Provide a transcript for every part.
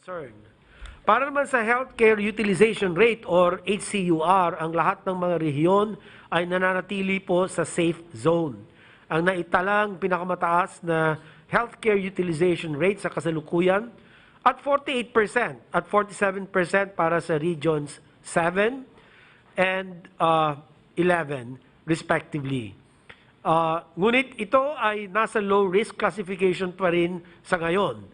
concern. Para naman sa healthcare utilization rate or HCUR, ang lahat ng mga rehiyon ay nananatili po sa safe zone. Ang naitalang pinakamataas na healthcare utilization rate sa kasalukuyan at 48% at 47% para sa regions 7 and 11 respectively. Ngunit ito ay nasa low risk classification pa rin sa ngayon.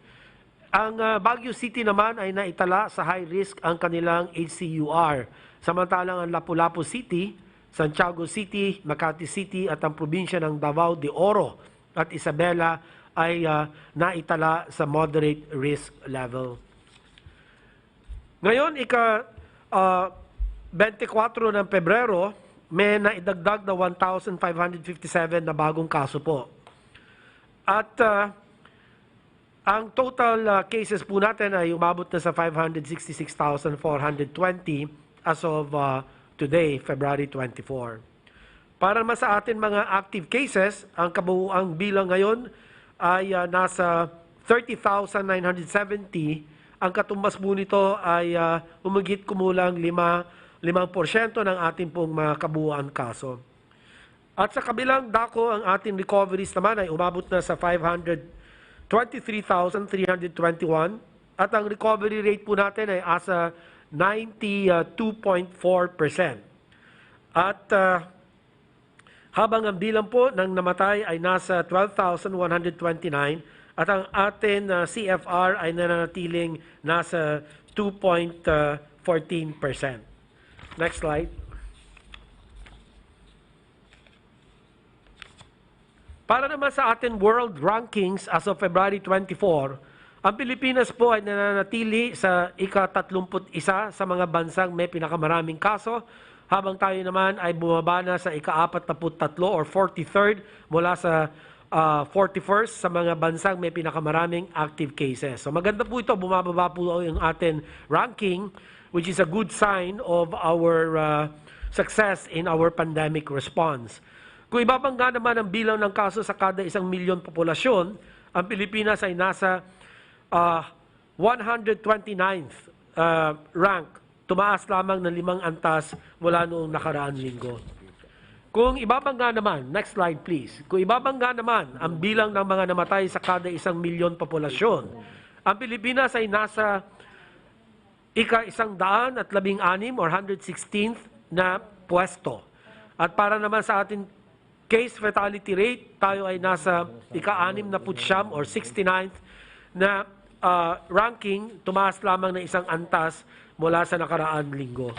Ang Baguio City naman ay naitala sa high risk ang kanilang HCUR. Samantalang ang Lapu-Lapu City, Santiago City, Makati City at ang probinsya ng Davao de Oro at Isabela ay naitala sa moderate risk level. Ngayon, 24 ng Pebrero, may naidagdag na 1,557 na bagong kaso po. At ang total cases po natin ay umabot na sa 566,420 as of today, February 24. Para naman sa atin mga active cases, ang kabuuang bilang ngayon ay nasa 30,970. Ang katumbas po nito ay umigit kumulang 5% ng ating pong mga kabuuan kaso. At sa kabilang dako, ang ating recoveries naman ay umabot na sa 523,321 at ang recovery rate po natin ay asa 92.4%. At habang ang bilang po ng namatay ay nasa 12,129 at ang atin CFR ay nananatiling nasa 2.14%. Next slide. Para naman sa atin world rankings as of February 24, ang Pilipinas po ay nananatili sa ika-31 sa mga bansang may pinakamaraming kaso, habang tayo naman ay bumaba na sa ika-43 or 43rd mula sa 41st sa mga bansang may pinakamaraming active cases. So maganda po ito, bumababa po yung atin ranking, which is a good sign of our success in our pandemic response. Kung ibabangga naman ang bilang ng kaso sa kada 1 milyon populasyon, ang Pilipinas ay nasa 129th rank. Tumaas lamang ng 5 antas mula noong nakaraang linggo. Kung ibabangga naman, next slide please. Kung ibabangga naman ang bilang ng mga namatay sa kada 1 milyon populasyon, ang Pilipinas ay nasa ika-116 or 116th na pwesto. At para naman sa ating case fatality rate, tayo ay nasa ika-69 or 69th na ranking, tumaas lamang ng 1 antas mula sa nakaraang linggo.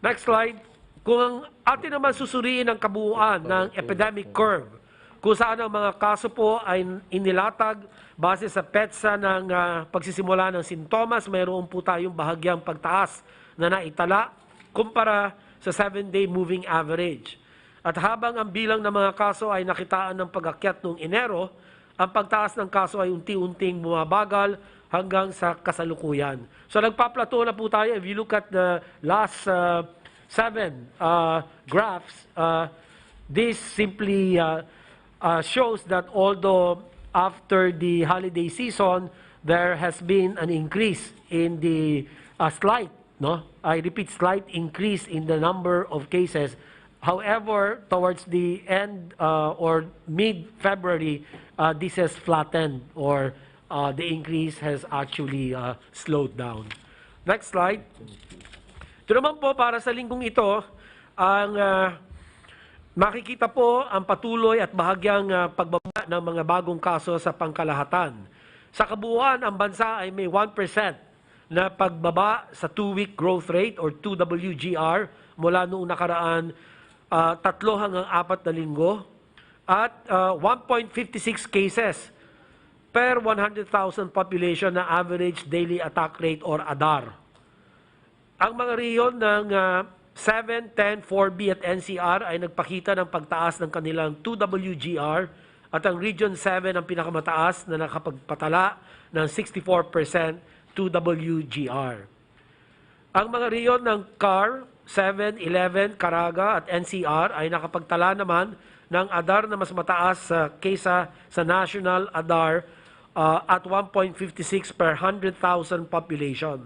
Next slide. Kung atin naman susuriin ang kabuuan ng epidemic curve, kung saan ang mga kaso po ay inilatag base sa petsa ng pagsisimula ng sintomas, mayroon po tayong bahagyang pagtaas na naitala kumpara sa 7-day moving average. At habang ang bilang ng mga kaso ay nakitaan ng pag-akyat noong Enero, ang pagtaas ng kaso ay unti-unting bumabagal hanggang sa kasalukuyan. So nagpa-plateau na po tayo. If you look at the last 7 graphs, this simply shows that although after the holiday season, there has been an increase in the slight increase in the number of cases. However, towards the end or mid-February, this has flattened or the increase has actually slowed down. Next slide. Ito naman po para sa linggong ito, ang makikita po ang patuloy at bahagyang pagbaba ng mga bagong kaso sa pangkalahatan. Sa kabuuan, ang bansa ay may 1% na pagbaba sa 2-week growth rate or 2WGR mula noong nakaraan 3 hanggang 4 na linggo at 1.56 cases per 100,000 population na average daily attack rate or ADAR. Ang mga riyon ng 7, 10, 4B at NCR ay nagpakita ng pagtaas ng kanilang 2WGR at ang Region 7 ang pinakamataas na nakapagpatala ng 64% 2WGR. Ang mga riyon ng CAR, 7, 11, Caraga at NCR ay nakapagtala naman ng ADAR na mas mataas kaysa sa national ADAR at 1.56 per 100,000 population.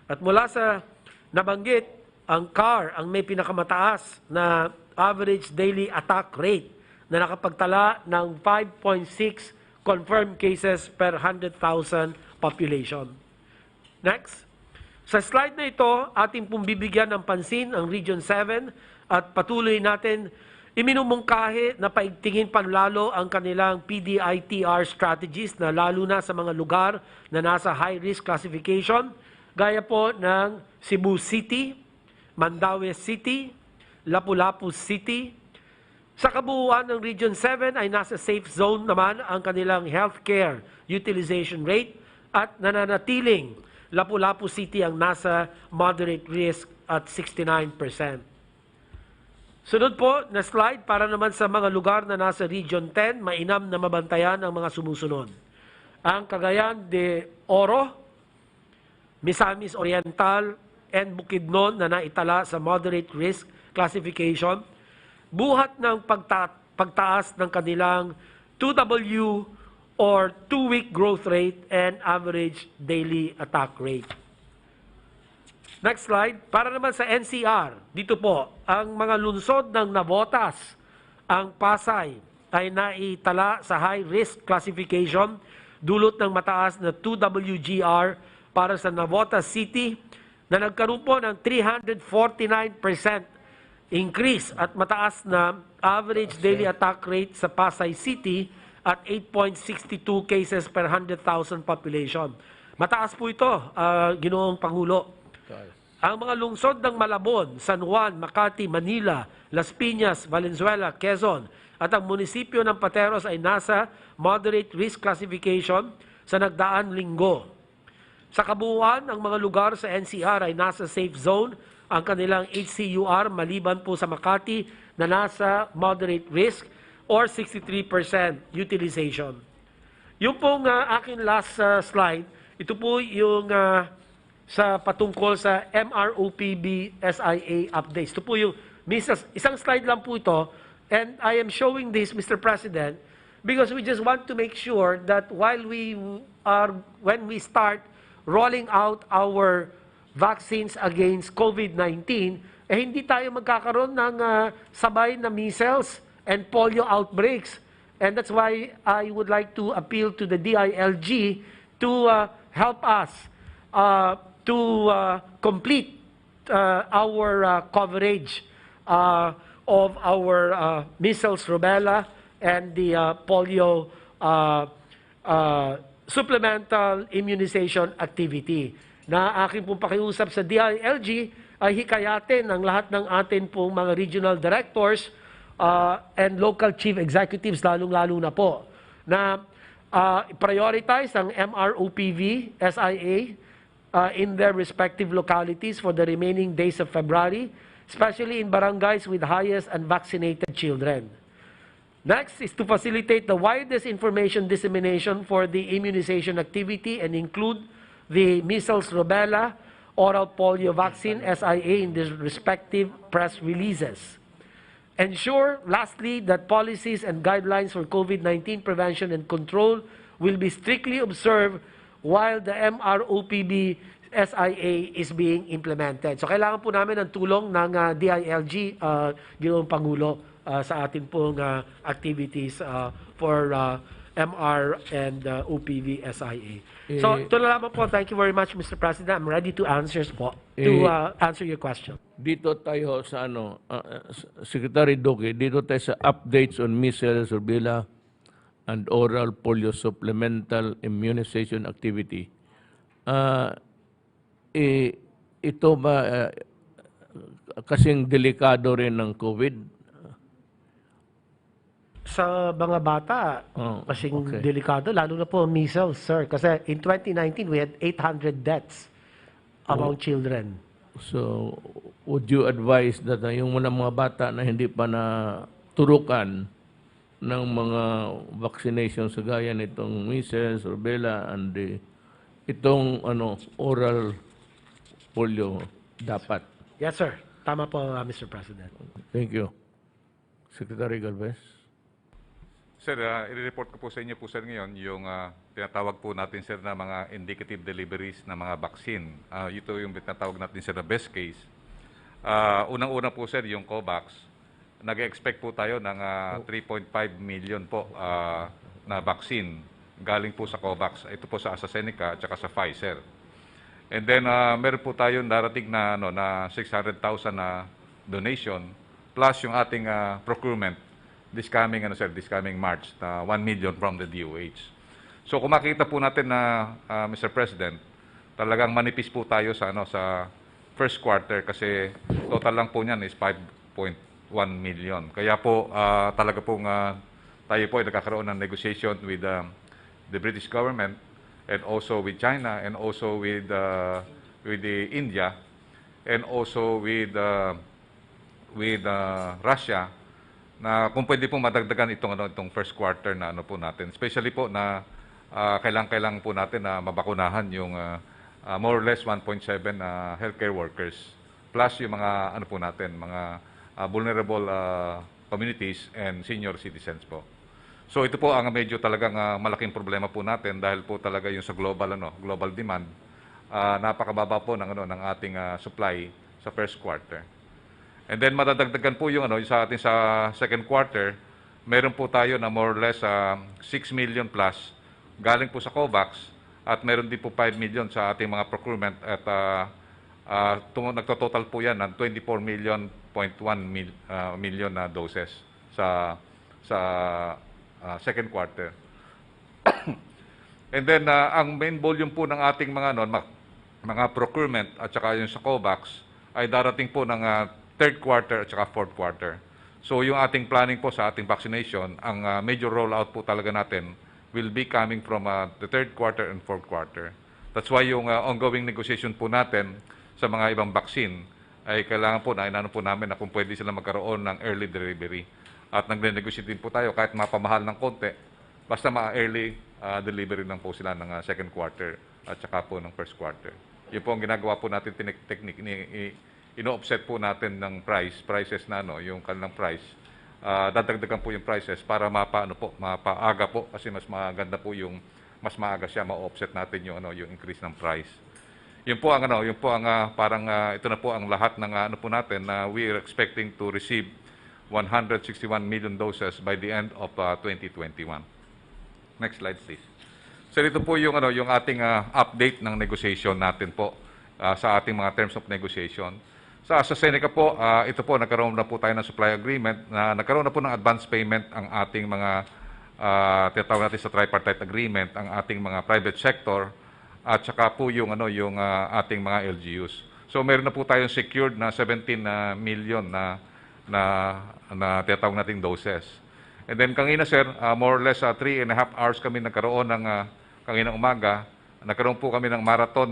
At mula sa nabanggit, ang CAR ang may pinakamataas na average daily attack rate na nakapagtala ng 5.6 confirmed cases per 100,000 population. Next. Sa slide na ito, ating pong bibigyan ng pansin ang Region 7 at patuloy natin iminumungkahi na paigtingin panlalo ang kanilang PDITR strategies na lalo na sa mga lugar na nasa high-risk classification, gaya po ng Cebu City, Mandaue City, Lapu-Lapu City. Sa kabuuan ng Region 7 ay nasa safe zone naman ang kanilang healthcare utilization rate at nananatiling Lapu-Lapu City ang nasa moderate risk at 69%. Sunod po na slide para naman sa mga lugar na nasa Region 10, mainam na mabantayan ang mga sumusunod. Ang Cagayan de Oro, Misamis Oriental, and Bukidnon na naitala sa moderate risk classification, buhat ng pagtaas ng kanilang 2W or 2-week growth rate and average daily attack rate. Next slide. Para naman sa NCR, dito po, ang mga lungsod ng Navotas, ang Pasay, ay naitala sa high-risk classification, dulot ng mataas na 2WGR para sa Navotas City, na nagkaroon po ng 349% increase at mataas na average daily attack rate sa Pasay City at 8.62 cases per 100,000 population. Mataas po ito, Ginoong Pangulo. Ang mga lungsod ng Malabon, San Juan, Makati, Manila, Las Piñas, Valenzuela, Quezon at ang munisipyo ng Pateros ay nasa moderate risk classification sa nagdaang linggo. Sa kabuuan, ang mga lugar sa NCR ay nasa safe zone. Ang kanilang HCUR maliban po sa Makati na nasa moderate risk or 63% utilization. Yung pong akin last slide, ito po yung sa patungkol sa MROPB SIA updates. Ito po yung isang slide lang po ito, and I am showing this, Mr. President, because we just want to make sure that when we start rolling out our vaccines against COVID-19, hindi tayo magkakaroon ng sabay na measles and polio outbreaks. And that's why I would like to appeal to the DILG to help us to complete our coverage of our measles, rubella, and the polio supplemental immunization activity. Na aking pong pakiusap sa DILG ay hikayatin ang lahat ng atin pong mga regional directors and local chief executives, lalong-lalo na po, na prioritize ang MROPV SIA in their respective localities for the remaining days of February, especially in barangays with highest unvaccinated children. Next is to facilitate the widest information dissemination for the immunization activity and include the measles, rubella, oral polio vaccine, SIA, in the respective press releases. Ensure, lastly, that policies and guidelines for COVID-19 prevention and control will be strictly observed while the MROPB SIA is being implemented. So kailangan po namin ng tulong ng DILG, Ginoong Pangulo, sa atin pong activities for MR and OPV SIA. So ito na lamang po. Thank you very much, Mr. President. I'm ready to answer your question. Dito tayo sa Secretary Duque, dito tayo sa updates on measles, rubella, and oral polio supplemental immunization activity. Ito ba kasing delikado rin ng COVID? Sa mga bata, kasing delikado, lalo na po measles, sir. Kasi in 2019, we had 800 deaths among children. So, would you advise that yung mga bata na hindi pa na turukan ng mga vaccination sa gaya nitong measles, rubella, and itong oral polio dapat? Yes, sir. Tama po, Mr. President. Thank you. Secretary Galvez. Sir, i-report ko po sa inyo po sir ngayon yung tinatawag po natin, sir, na mga indicative deliveries na mga vaccine. Ito yung tinatawag natin, sir, na best case. Unang-una po, sir, yung COVAX. Nag-expect po tayo ng 3.5 million po na vaccine galing po sa COVAX. Ito po sa AstraZeneca at saka sa Pfizer. And then, meron po tayo darating na, na 600,000 na donation plus yung ating procurement this coming March, 1 million from the DOH. So kung makita po natin na, Mr. President, talagang manipis po tayo sa, sa first quarter kasi total lang po niyan is 5.1 million. Kaya po, talaga pong tayo po ay nagkakaroon ng negotiation with the British government and also with China and also with the India and also with Russia na kung pwede po madagdagan itong first quarter na po natin. Especially po na kailangan po natin na mabakunahan yung more or less 1.7 healthcare workers plus yung mga po natin, mga vulnerable communities and senior citizens po. So ito po ang medyo talagang malaking problema po natin dahil po talaga yung sa global demand, napakababa po ng ating supply sa first quarter. And then madadagdagan po yung sa ating sa second quarter, meron po tayo na more or less 6 million plus galing po sa COVAX at meron din po 5 million sa ating mga procurement at nagtototal po yan ng 24 million na doses sa second quarter. And then ang main volume po ng ating mga procurement at saka yung sa COVAX ay darating po ng third quarter at saka fourth quarter. So yung ating planning po sa ating vaccination, ang major rollout po talaga natin will be coming from the third quarter and fourth quarter. That's why yung ongoing negotiation po natin sa mga ibang vaccine ay kailangan po na inano po namin na kung pwede sila magkaroon ng early delivery. At nagne-negotiate din po tayo kahit mapamahal ng konti, basta early delivery lang po sila ng second quarter at saka po ng first quarter. Yun po ang ginagawa po natin technique ino-offset po natin ng prices na yung kanilang price. Dadagdagan po yung prices para mapaaga po kasi mas maganda po yung mas maaga siya ma-offset natin yung yung increase ng price. Yun po ang parang ito na po ang lahat ng po natin na we are expecting to receive 161 million doses by the end of 2021. Next slide please. So ito po yung yung ating update ng negotiation natin po sa ating mga terms of negotiation. Sa AstraZeneca po, ito po, nagkaroon na po tayo ng supply agreement, na nagkaroon na po ng advance payment ang ating mga, tinatawag natin sa tripartite agreement, ang ating mga private sector, at saka po yung, yung ating mga LGUs. So meron na po tayong secured na 17 million na tinatawag nating doses. And then kanina sir, more or less 3.5 hours kami nagkaroon ng kanina umaga, nagkaroon po kami ng marathon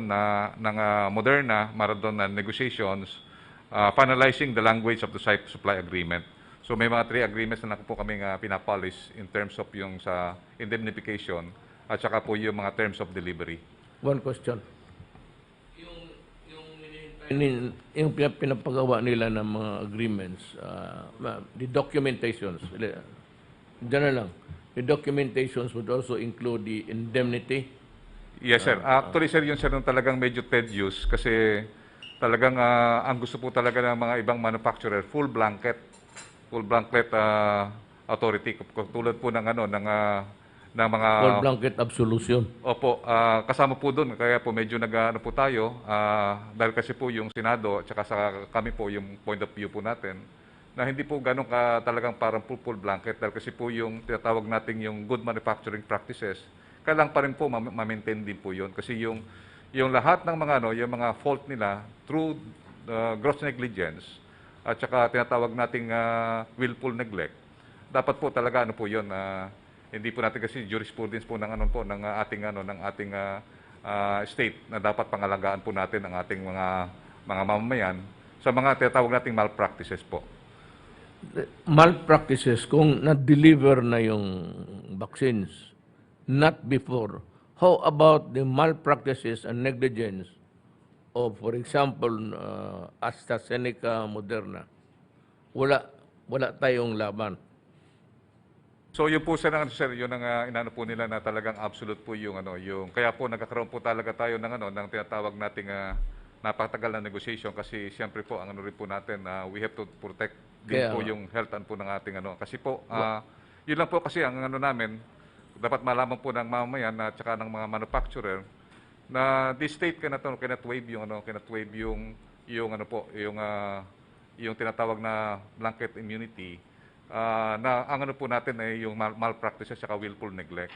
ng Moderna, marathon na negotiations, finalizing the language of the supply agreement. So may mga 3 agreements na po kaming pinapolish in terms of yung sa indemnification at saka po yung mga terms of delivery. One question. Yung pinapagawa nila ng mga agreements, the documentations, dyan na lang, the documentations would also include the indemnity. Yes, sir. Actually, sir, yun sir, nung talagang medyo tedious kasi talagang ang gusto po talaga ng mga ibang manufacturer, full blanket authority. Tulad po ng ng mga... Full blanket absolution. Opo, kasama po doon. Kaya po medyo po tayo dahil kasi po yung Senado at saka sa kami po yung point of view po natin na hindi po ganun talagang parang full blanket dahil kasi po yung tinatawag natin yung good manufacturing practices kailangan pa rin po ma-maintain din po yun. Kasi yung lahat ng mga, yung mga fault nila through gross negligence at saka tinatawag nating willful neglect, dapat po talaga po yun, hindi po natin kasi jurisprudence po ng ng ating state na dapat pangalagaan po natin ang ating mga mamamayan sa mga tinatawag nating malpractices po. Malpractices, kung na-deliver na yung vaccines, not before. How about the malpractices and negligence of, for example, AstraZeneca, Moderna? Wala tayong laban. So yun po sir, yun ang inano po nila na talagang absolute po yung yung kaya po nagkakaroon po talaga tayo ng tinatawag nating napakatagal na negotiation kasi siyempre po ang rin po natin we have to protect din Kaya po nga. yung health po ng ating kasi po yun lang po kasi ang namin dapat malaman po ng mamamayan at saka ng mga manufacturer na this state cannot waive yung yung tinatawag na blanket immunity na ang po natin ay yung malpractices at willful neglect.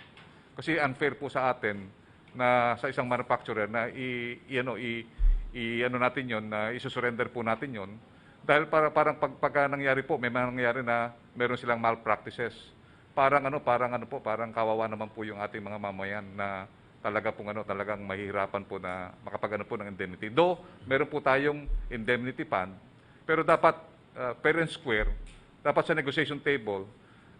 Kasi unfair po sa atin na sa isang manufacturer na natin yon na isusurrender po natin yon dahil parang pagka nangyari po may nangyari na meron silang malpractices. Parang kawawa naman po yung ating mga mamayan na talagang mahihirapan po na makapag po ng indemnity. Though meron po tayong indemnity fund, pero dapat fair and square, dapat sa negotiation table,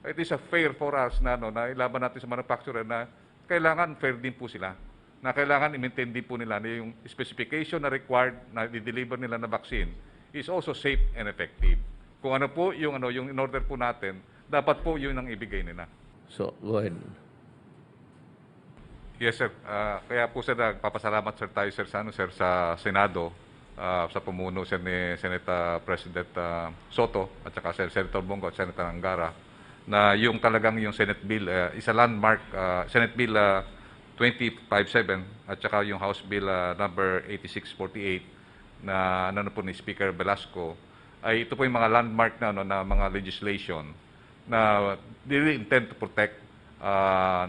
it is a fair for us na ilaban natin sa manufacturer na kailangan fair din po sila. Na kailangan i-maintain din po nila na yung specification na required na i-deliver nila na vaccine is also safe and effective. Kung ano po yung in order po natin, dapat po yun ang ibigay nila. So, go ahead. Yes, sir. Kaya po sir, nagpapasalamat sir tayo sir sa Senado, sa pamuno sir ni Senate President Soto at saka sir Senator Bongo at Senator Angara na yung talagang yung Senate Bill, isa landmark, Senate Bill 2057 at saka yung House Bill number 8648 na po ni Speaker Velasco ay ito po yung mga landmark na mga legislation na really intend to protect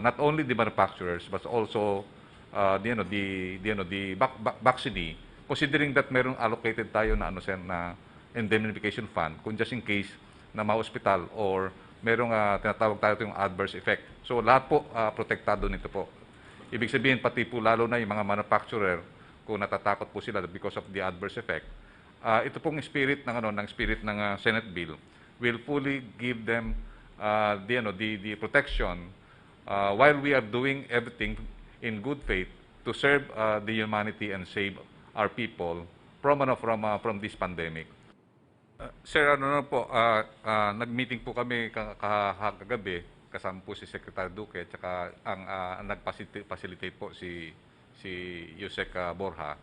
not only the manufacturers but also the vaccinee, considering that merong allocated tayo na na indemnification fund kung just in case na ma-hospital or merong tinatawag tayo yung adverse effect. So lahat po protektado nito po. Ibig sabihin pati po lalo na yung mga manufacturer kung natatakot po sila because of the adverse effect. Ito pong spirit ng Senate bill will fully give them the protection while we are doing everything in good faith to serve the humanity and save our people from this pandemic. Sir, nag-meeting po kami kagabi kasama po si Secretary Duque at saka ang nag-facilitate po si Yusek Borja.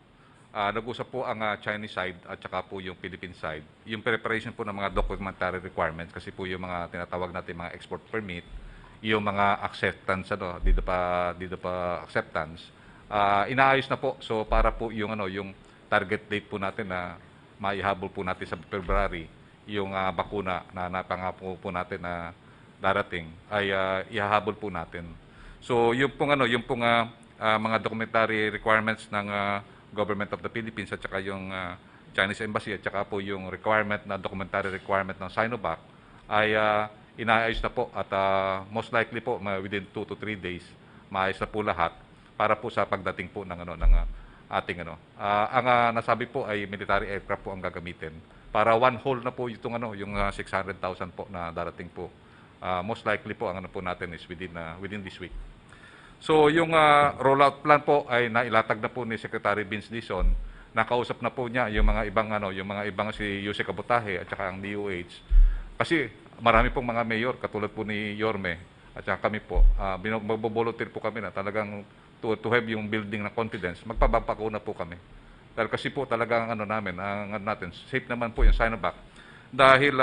Nag-usap po ang Chinese side at saka po yung Philippine side. Yung preparation po ng mga documentary requirements kasi po yung mga tinatawag natin mga export permit, yung mga acceptance dito pa acceptance. Inaayos na po. So para po yung yung target date po natin na maihabol po natin sa February yung bakuna na napangako po natin na darating ay ihahabol po natin. So yung pong mga documentary requirements ng Government of the Philippines at saka yung Chinese Embassy at saka po yung documentary requirement ng Sinovac ay inaayos na po at most likely po within 2 to 3 days maayos na po lahat para po sa pagdating po ng ating ang nasabi po ay military aircraft po ang gagamitin para one whole na po itong yung 600,000 po na darating po. Most likely po ang po natin is within this week. So yung rollout plan po ay nailatag na po ni Secretary Vince Dizon. Nakausap na po niya yung mga ibang si Yusek Abotahe at saka ang DOH. Kasi marami pong mga mayor katulad po ni Yorme at saka kami po magbo-volunteer po kami na talagang to have yung building na confidence. Magpapakuna po kami. Dahil kasi po talagang natin safe naman po yung Sinovac. Dahil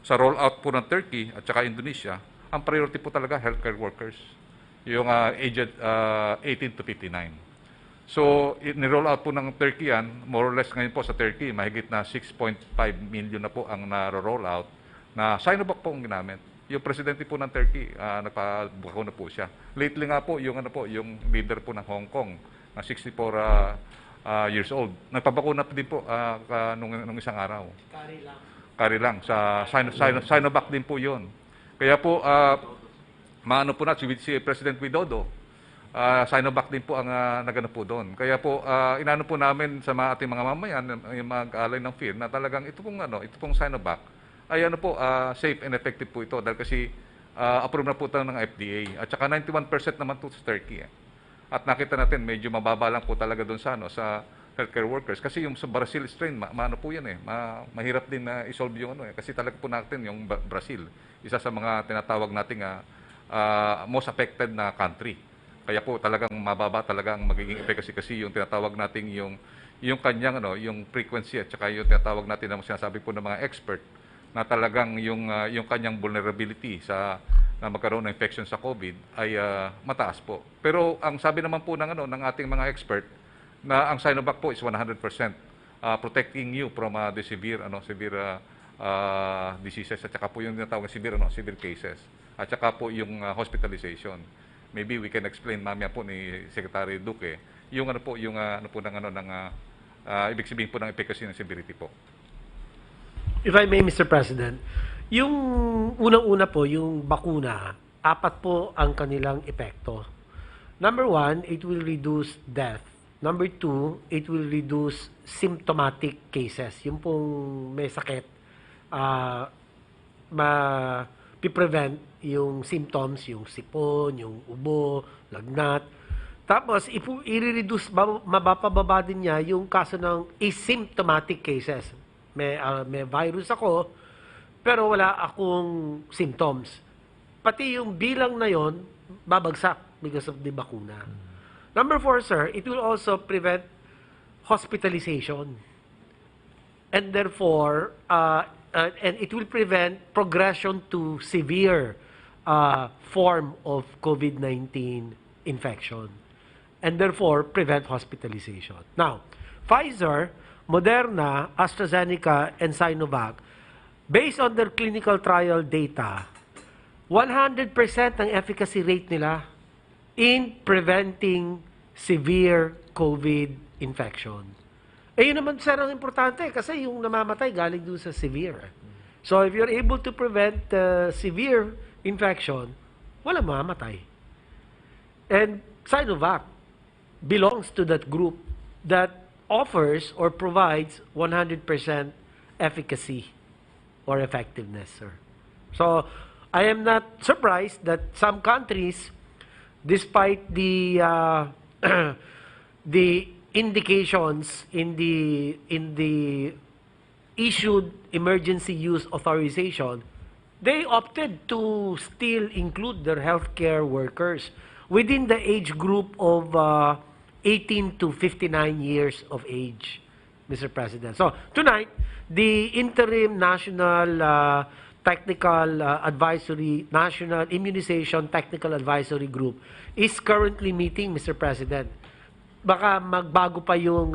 sa rollout po ng Turkey at saka Indonesia, ang priority po talaga healthcare workers. Yung aged 18 to 59. So, ni-roll out po ng Turkey yan, more or less ngayon po sa Turkey, mahigit na 6.5 million na po ang na-roll out na Sinovac po ang ginamit. Yung presidente po ng Turkey, nagpabakuna po siya. Lately nga po, yung leader po ng Hong Kong, na 64 years old, nagpabakuna din po nung isang araw. Kari lang. Sa Sinovac din po yun. Kaya po, maano po na si President Widodo, Sinovac din po ang nagano po doon. Kaya po inano po namin sa ating mga mamayan yung mag-alay ng fear na talagang ito pong Sinovac ay safe and effective po ito dahil kasi approve na po ito ng FDA at saka 91% naman po sa Turkey. At nakita natin medyo mababa lang po talaga doon sa healthcare workers kasi yung sa Brazil strain maano po yan mahirap din na i-solve yung kasi talaga po natin yung Brazil isa sa mga tinatawag nating most affected na country. Kaya po talagang mababa talaga ang magiging efficacy kasi yung tinatawag nating yung kanyang yung frequency at saka yung tinatawag natin na sinasabi po ng mga expert na talagang yung kanyang vulnerability na magkaroon ng infection sa COVID ay mataas po. Pero ang sabi naman po ng ating mga expert na ang Sinovac po is 100% protecting you from the severe diseases at saka po yung tinatawag na severe cases at saka po yung hospitalization. Maybe we can explain mamaya po ni Secretary Duque yung ibig sabihin po ng efficacy ng severity po. If I may, Mr. President, yung unang-una po, yung bakuna, 4 po ang kanilang epekto. Number 1, it will reduce death. Number 2, it will reduce symptomatic cases. Yung pong may sakit, ma-prevent yung symptoms, yung sipon, yung ubo, lagnat. Tapos, i-reduce, mabababa din niya yung kaso ng asymptomatic cases. May virus ako, pero wala akong symptoms. Pati yung bilang na yon babagsak because of the bakuna. Number 4, sir, it will also prevent hospitalization. And therefore, and it will prevent progression to severe form of COVID-19 infection. And therefore, prevent hospitalization. Now, Pfizer, Moderna, AstraZeneca, and Sinovac, based on their clinical trial data, 100% ang efficacy rate nila in preventing severe COVID infection. Eh yun naman, sir, ang importante kasi yung namamatay galing doon sa severe. So if you're able to prevent severe infection, walang mamamatay. And Sinovac belongs to that group that offers or provides 100% efficacy or effectiveness, sir. So I am not surprised that some countries, despite the the indications in the issued emergency use authorization, they opted to still include their healthcare workers within the age group of 18 to 59 years of age, Mr. President. So tonight, the interim national National Immunization Technical Advisory Group is currently meeting, Mr. President. Baka magbago pa yung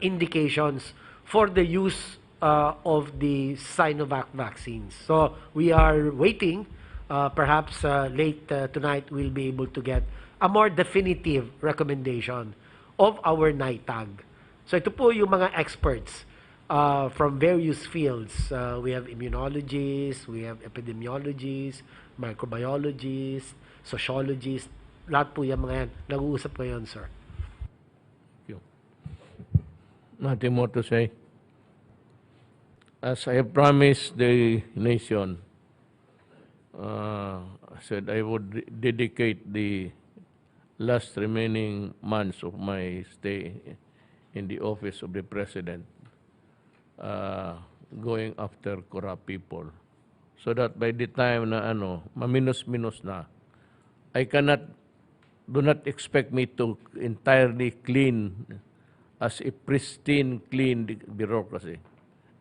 indications for the use of the Sinovac vaccines. So we are waiting. Perhaps late tonight we'll be able to get a more definitive recommendation of our NITAG. So ito po yung mga experts from various fields. We have immunologists, we have epidemiologists, microbiologists, sociologists. Lahat po yung mga yan. Nag-uusap ngayon, sir. Thank you. Nothing more to say. As I have promised the nation, I said I would dedicate the last remaining months of my stay in the office of the President going after corrupt people. So that by the time na maminus-minus na, do not expect me to entirely clean as a pristine, clean bureaucracy.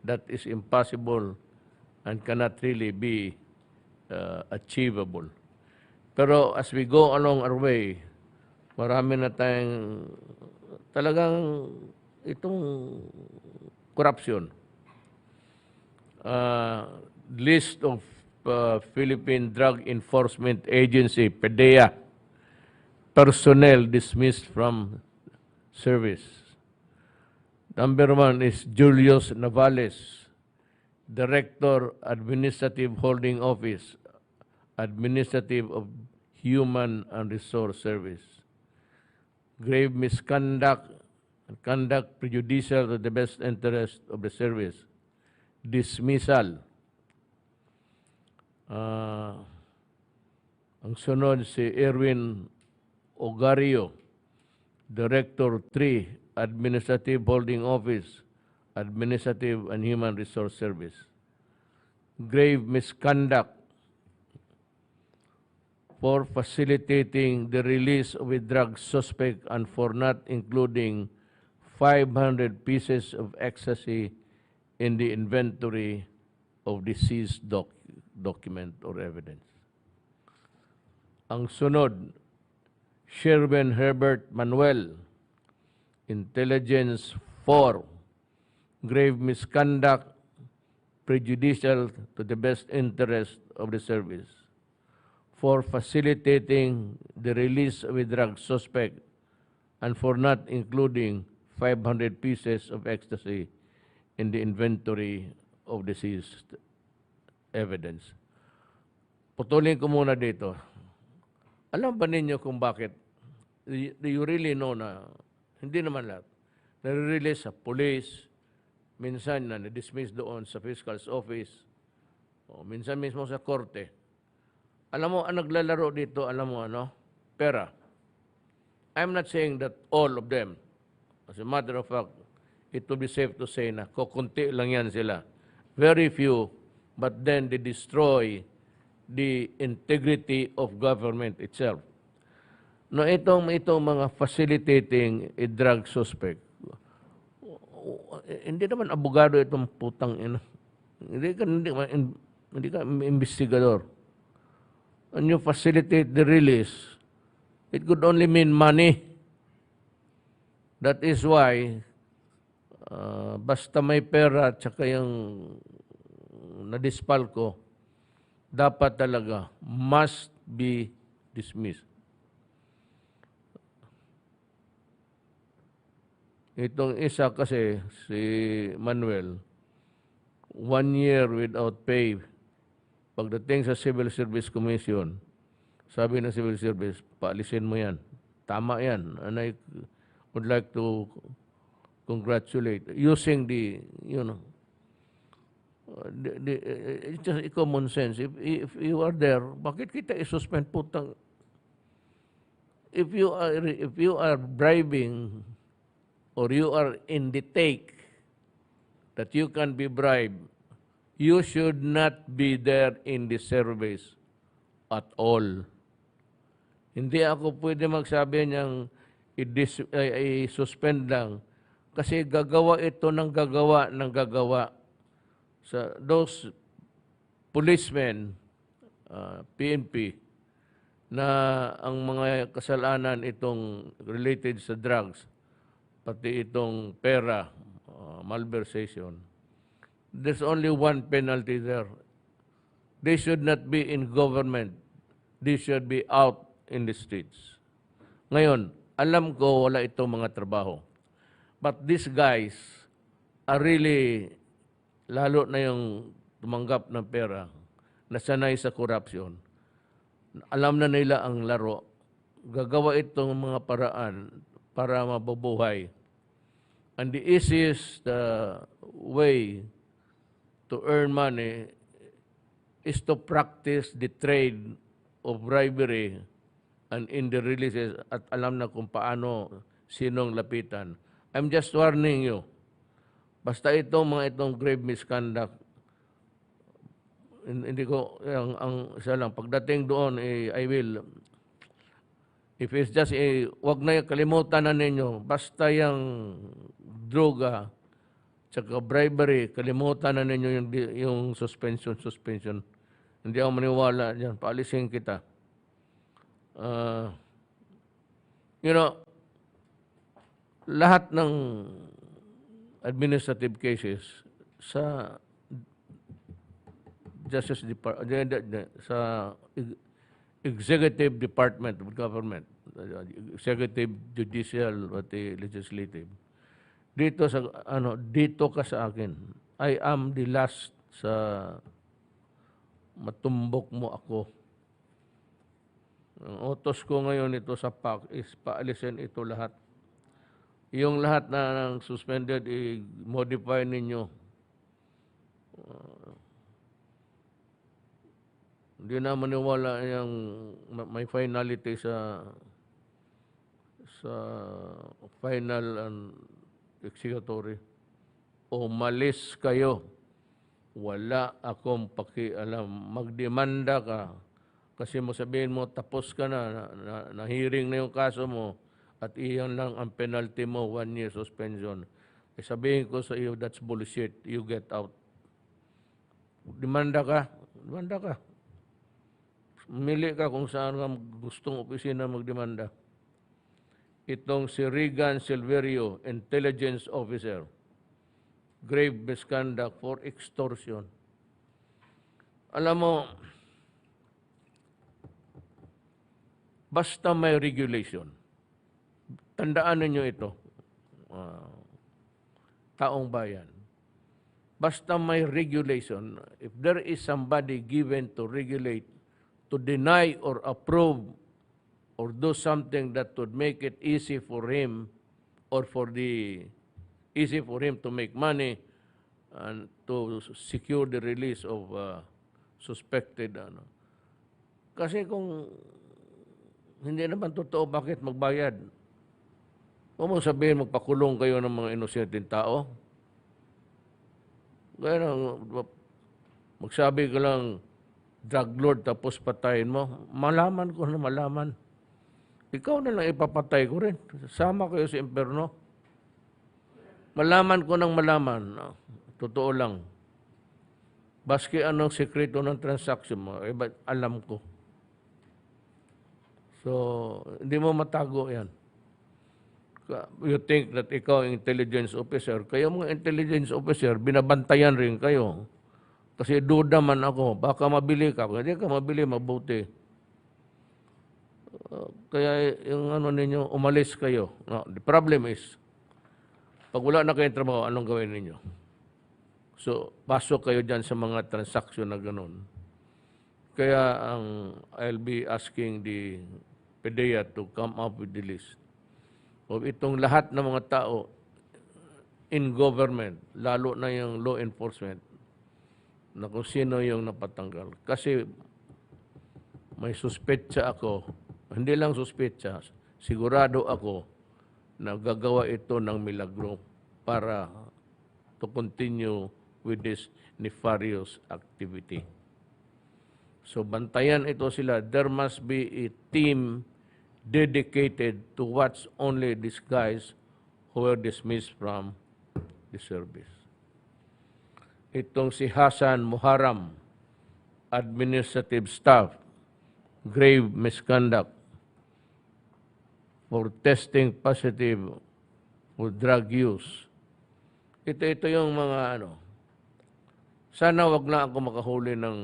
That is impossible and cannot really be achievable. Pero as we go along our way, marami na tayong talagang itong corruption. List of Philippine Drug Enforcement Agency, PDEA, personnel dismissed from service. Number 1 is Julius Navales, Director, Administrative Holding Office, Administrative of Human and Resource Service. Grave misconduct and conduct prejudicial to the best interest of the service. Dismissal. Ang sunod si Erwin Ogario, Director 3, Administrative Holding Office, Administrative and Human Resource Service. Grave misconduct for facilitating the release of a drug suspect and for not including 500 pieces of ecstasy in the inventory of the seized document or evidence. Ang sunod, Sherwin Herbert Manuel, Intelligence 4, grave misconduct, prejudicial to the best interest of the service, for facilitating the release of a drug suspect and for not including 500 pieces of ecstasy in the inventory of the seized evidence. Putulin ko muna dito. Alam ba ninyo kung bakit? Do you really know na hindi naman lahat. Nare-release sa police, minsan na na-dismiss doon sa fiscal's office, o minsan mismo sa korte. Alam mo, ang naglalaro dito, alam mo ano? Pera. I'm not saying that all of them. As a matter of fact, it would be safe to say na kukunti lang yan sila. Very few, but then they destroy the integrity of government itself. No, itong mga facilitating a drug suspect, hindi naman abogado itong putang ina. Hindi ka investigador. And you facilitate the release, it could only mean money. That is why, basta may pera at saka yung nadispal ko, dapat talaga must be dismissed. Itong isa kasi, si Manuel, 1 year without pay. Pagdating sa Civil Service Commission, sabi ng Civil Service, paalisin mo yan. Tama yan. And I would like to congratulate using the, you know, it's just a common sense. If you are there, bakit kita i-suspend putang? If you are bribing or you are in the take that you can be bribed, you should not be there in the service at all. Hindi ako pwede magsabi niyang i-suspend lang kasi gagawa ito ng gagawa sa those policemen, PNP, na ang mga kasalanan itong related sa drugs, pati itong pera, malversation. There's only one penalty there. They should not be in government. They should be out in the streets. Ngayon, alam ko wala itong mga trabaho. But these guys are really, lalo na yung tumanggap ng pera, nasanay sa corruption, alam na nila ang laro, gagawa itong mga paraan para mabubuhay. And the easiest way to earn money is to practice the trade of bribery and in the releases at alam na kung paano sinong lapitan. I'm just warning you. Basta itong grave misconduct, hindi ko, ang isa lang, pagdating doon, I will, if it's just wag na kalimutan na ninyo, basta yung droga, tsaka bribery, kalimutan na ninyo yung suspension. Hindi ako maniwala dyan, paalisin kita. You know, lahat ng administrative cases sa Justice Department, sa Executive Department of Government, Executive, Judicial, pati Legislative. Dito ka sa akin. I am the last sa matumbok mo ako. Ang utos ko ngayon ito sa PAC is paalisin ito lahat. Yung lahat na suspended, i-modify ninyo. Hindi na maniwala yung may finality sa final and executory. Umalis kayo. Wala akong pakialam. Magdemanda ka. Kasi mo sabihin mo, tapos ka na hearing na yung kaso mo, at iyan lang ang penalty mo, 1 year suspension. Eh, sabihin ko sa iyo, that's bullshit, you get out. Demanda ka, Mili ka kung saan ka gustong opisina magdemanda. Itong si Regan Silverio, intelligence officer, grave misconduct for extortion. Alam mo, basta may regulation, tandaan ninyo ito, taong bayan. Basta may regulation, if there is somebody given to regulate, to deny or approve or do something that would make it easy for him or easy for him to make money and to secure the release of suspected. Kasi kung hindi naman totoo, bakit magbayad? Huwag mong sabihin magpakulong kayo ng mga inosenteng tao. Kaya magsabi ka lang, drug lord, tapos patayin mo. Malaman ko na malaman. Ikaw na lang ipapatay ko rin. Sama kayo sa impyerno. Malaman ko ng malaman. Totoo lang. Baski anong sekreto ng transaction mo, alam ko. So, hindi mo matago yan. You think that ikaw ang intelligence officer. Kayo mga intelligence officer, binabantayan rin kayo. Kasi duda man ako, baka mabili ka. Kung hindi ka mabili, mabuti. Kaya yung ninyo, umalis kayo. No, the problem is, pag wala na kayong trabaho, anong gawin ninyo? So, pasok kayo dyan sa mga transaksyon na ganun. Kaya I'll be asking the PDEA to come up with the list of itong lahat ng mga tao in government, lalo na yung law enforcement, na kung sino yung napatanggal. Kasi may suspetsa ako, hindi lang suspetsa, sigurado ako na gagawa ito ng milagro para to continue with this nefarious activity. So bantayan ito sila. There must be a team dedicated to watch only these guys who were dismissed from the service. Itong si Hasan Muharram, administrative staff, grave misconduct for testing positive for drug use. Ito yung mga sana wag na ako makahuli ng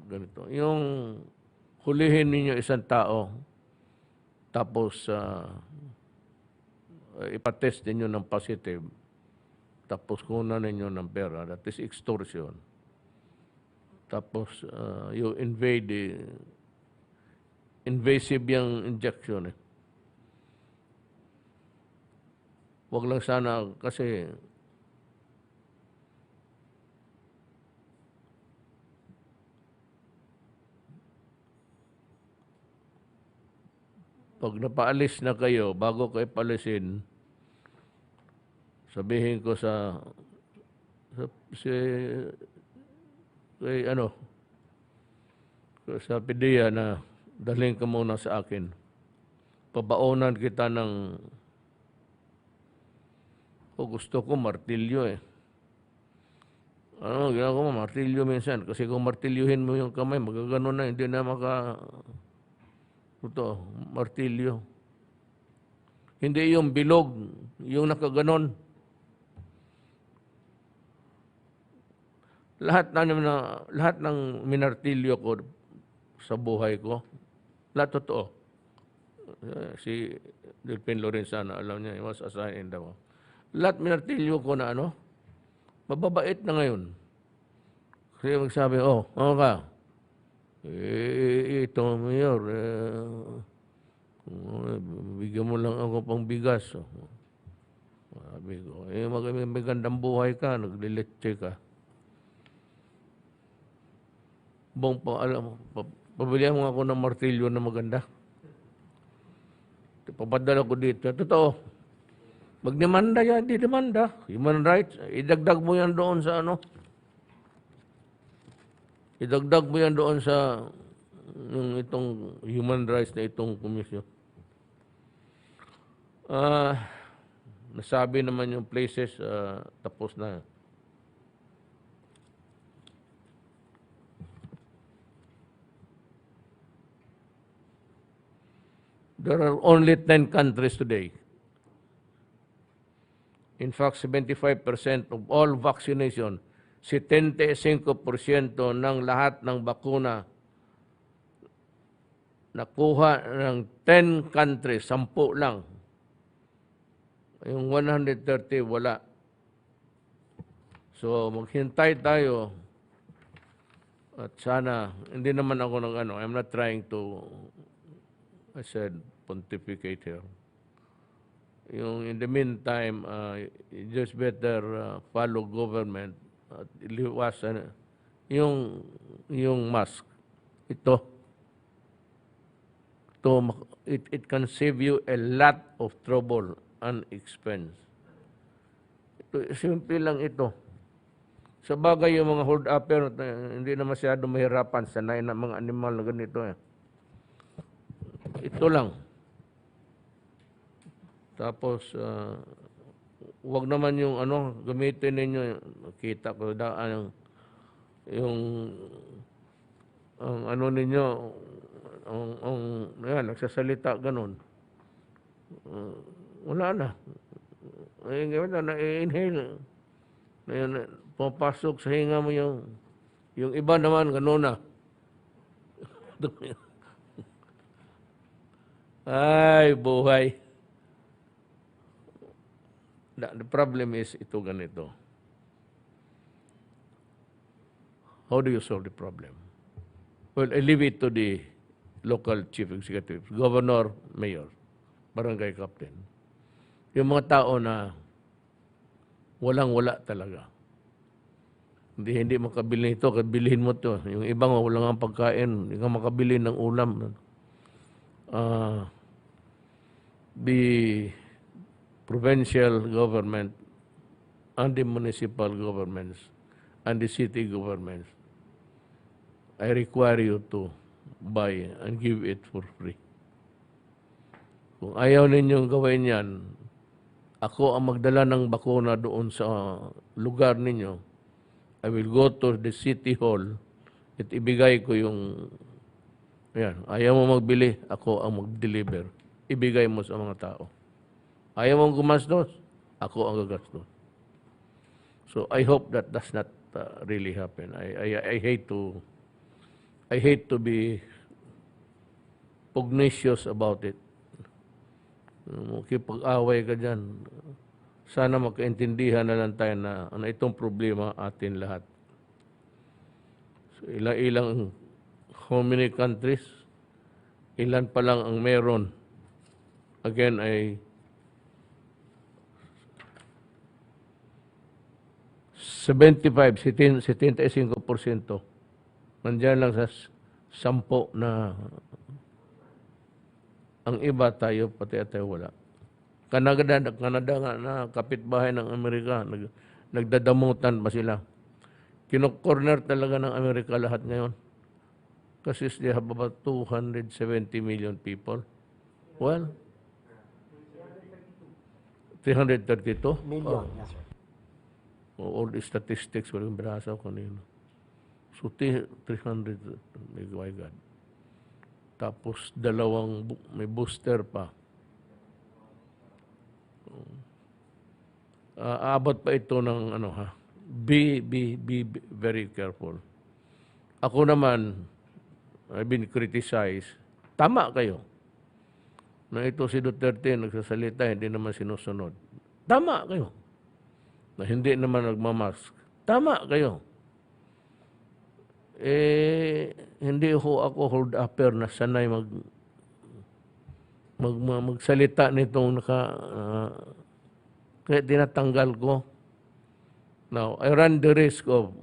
ganito. Yung hulihin ninyo isang tao, tapos ipatest ninyo ng positive, tapos kunan ninyo ng pera, that is extortion. Tapos you invasive yung injection. Wag lang sana kasi pag napaalis na kayo, bago kayo palisin, sabihin ko sa PDEA na dalhin ka muna sa akin. Pabaonan kita ng, gusto ko martilyo ginagawa ko martilyo minsan. Kasi kung martilyuhin mo yung kamay, magagano na, hindi na martilyo. Hindi yung bilog, yung nakaganon. Lahat ng minartilyo ko sa buhay ko, lahat totoo. Si Delpin Lorenzana, alam niya, he was assigned daw. Lahat minartilyo ko na mababait na ngayon. Kasi magsabi, ano ka? Ito, Mayor, bigyan mo lang ako pang bigas. Sabi ko, magandang buhay ka, nagliletse ka. Pabilihan mo ako ng martilyo na maganda. Papadala ko dito. Totoo. Magdemanda yan, di demanda. Human rights, idagdag mo yan doon sa idagdag mo yan doon sa yung itong human rights na itong komisyon. Nasabi naman yung places, tapos na. There are only 10 countries today. In fact, 75% of all vaccination, 75% ng lahat ng bakuna nakuha ng 10 countries, 10 lang. Yung 130, wala. So, maghintay tayo. At sana, hindi naman ako ng ano, I'm not trying to, I said, pontificate here. Yung in the meantime, you just better follow government at iliwasan yung mask. It can save you a lot of trouble and expense. Simple lang ito. Sa bagay yung mga hold upper, hindi na masyado mahirapan, sanay na mga animal na ganito. Ito lang. Tapos, wag naman yung gamitin ninyo, kita ko daan yung ninyo, nagsasalita ganun. Wala na. Na-inhale. Papasok sa hinga mo yung iba naman, ganun na. Ay, buhay. The problem is ito ganito. How do you solve the problem? Well, I leave it to the local chief executives, governor, mayor, barangay captain. Yung mga tao na walang-wala talaga. Hindi makabili nito, bilhin mo to. Yung ibang walang ang pagkain, hindi ka makabili ng ulam. The provincial government and the municipal governments and the city governments, I require you to buy and give it for free. Kung ayaw ninyong gawin yan, ako ang magdala ng bakuna doon sa lugar ninyo. I will go to the city hall at ibigay ko yung, ayaw mo magbili, ako ang mag-deliver. Ibigay mo sa mga tao. Ayaw mong gumastos, ako ang gagastos. So I hope that does not really happen. I hate to be pugnacious about it. Kipag-away ka dyan. Sana magkaintindihan na lang tayo na itong problema atin lahat. So ilang how many countries? Ilan pa lang ang meron? Again, 75% nandiyan lang sa 10 na ang iba tayo, pati tayo wala. Canada nga na kapitbahay ng Amerika, nagdadamutan pa sila. Kino-corner talaga ng Amerika lahat ngayon. Kasi they have about 270 million people. Well, 332? Million, yes sir. All the statistics, walang binasa ko kanino. So, 300, my God. Tapos, may booster pa. Aabot pa ito ng be very careful. Ako naman, I've been criticized. Tama kayo. Na ito si Duterte nagsasalita, hindi naman sinusunod. Tama kayo. Na hindi naman nagmamask. Tama kayo. Hindi ako hold upper na sanay magsalita nitong kaya tinatanggal ko. Now, I run the risk of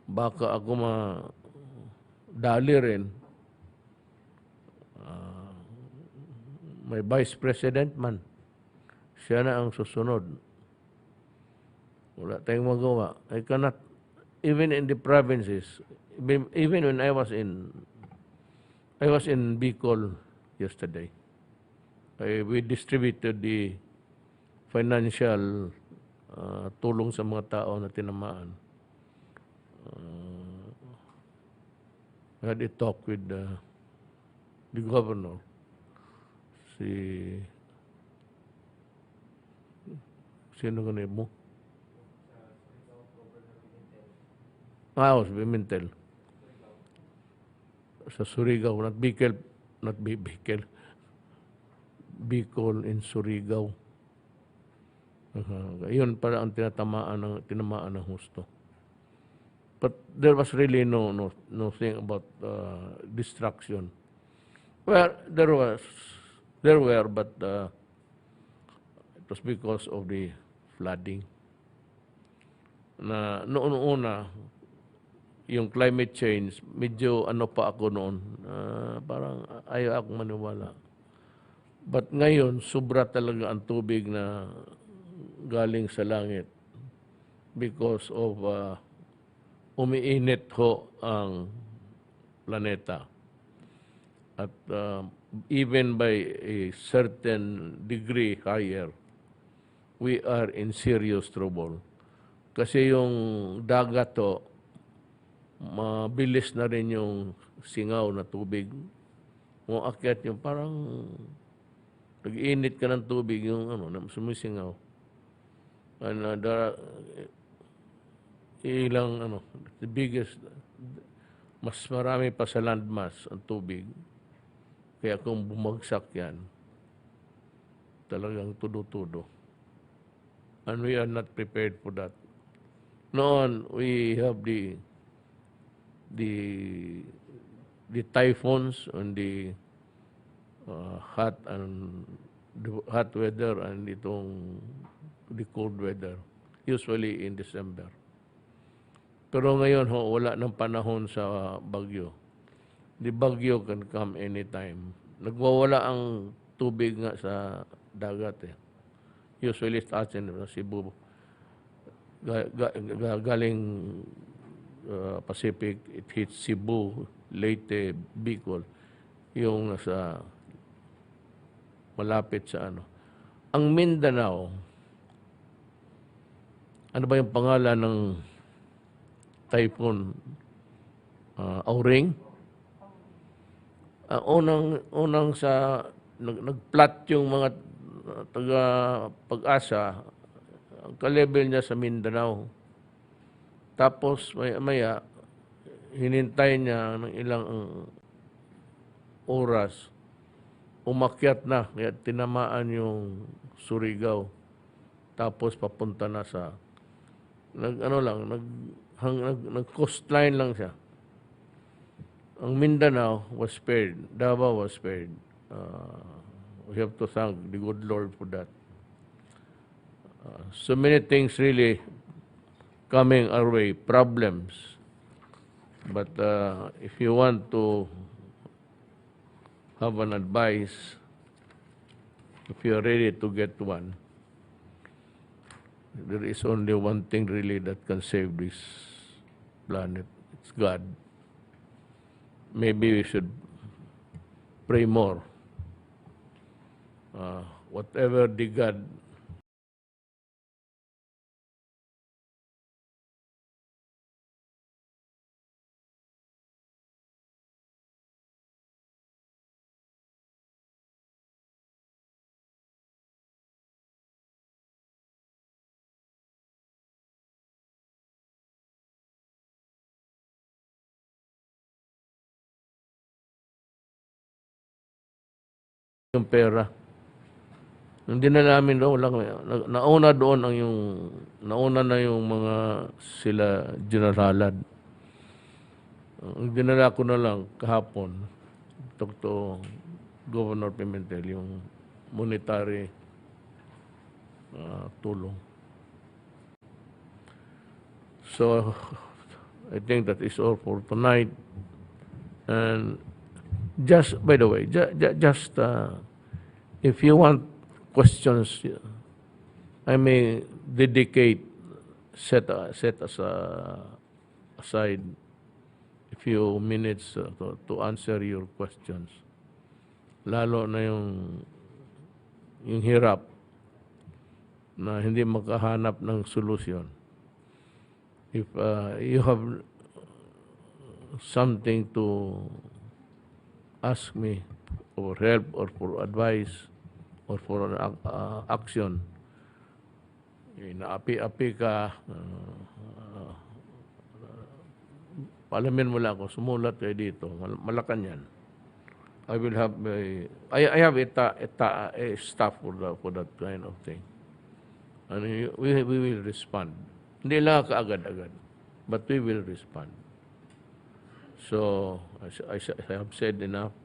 baka ako madali rin. May vice president man. Siya na ang susunod. Wala tayong magawa. I cannot, even in the provinces, even when I was in I was in Bicol yesterday. We distributed the financial tulong sa mga tao na tinamaan. I had a talk with the governor. Sino ganun mo? Si Pimentel. Sa Surigao, not Bicol. Bicol in Surigao. Yun pala ang tinamaan ng husto. But there was really nothing about destruction. Well, there were, but it was because of the flooding. Na noon una, yung climate change, medyo pa ako noon, parang ayaw ako maniwala. But ngayon, sobra talaga ang tubig na galing sa langit because of umiinit ho ang planeta. At even by a certain degree higher, we are in serious trouble. Kasi yung dagat ho, mabilis na rin yung singaw na tubig. Kung akyat yung parang nag-init ka ng tubig, yung sumisingaw. The biggest, mas marami pa sa landmass ang tubig. Kaya kung bumagsak yan, talagang tudo-tudo. And we are not prepared for that. Noon, we have the typhoons and the hot weather and the cold weather, usually in December. Pero ngayon wala ng panahon sa bagyo. The bagyo can come anytime. Nagwawala ang tubig nga sa dagat eh. Usually it's atin sa Cebu. Galing Pacific, it hits Cebu, Leyte, Bicol. Yung nasa malapit sa Ang Mindanao, ano ba yung pangalan ng typhoon? Auring? Unang sa nag-plot yung mga taga Pag-asa, ang ka-level niya sa Mindanao. Tapos maya hinintay niya ng ilang oras, umakyat na, kaya tinamaan yung Surigao. Tapos papunta na sa nag-coastline lang siya. Ang Mindanao was spared. Davao was spared. We have to thank the good Lord for that. So many things really coming our way, problems. But if you want to have an advice, if you are ready to get one, there is only one thing really that can save this planet. It's God. Maybe we should pray more. Whatever the God yung pera. Hindi na namin doon, nauna doon nauna na yung mga sila Generalad. Ang dinala ko na lang kahapon, talk to Governor Pimentel, yung monetary tulong. So, I think that is all for tonight. And just, by the way, just if you want questions, I may set aside. If few minutes to answer your questions. Lalo na yung hirap na hindi makahanap ng solusyon. If you have something to ask me for help or for advice or for action, naapi-api ka, palamin mo lang ako, sumulat kayo dito, Malacanang. I will have I have a staff for that kind of thing. And we will respond. Hindi lang kaagad-agad, but we will respond. So, I have said enough.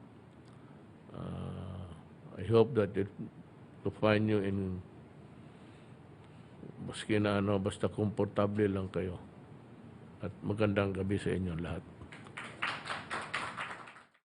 I hope that to find you in maski na basta komportable lang kayo. At magandang gabi sa inyo lahat.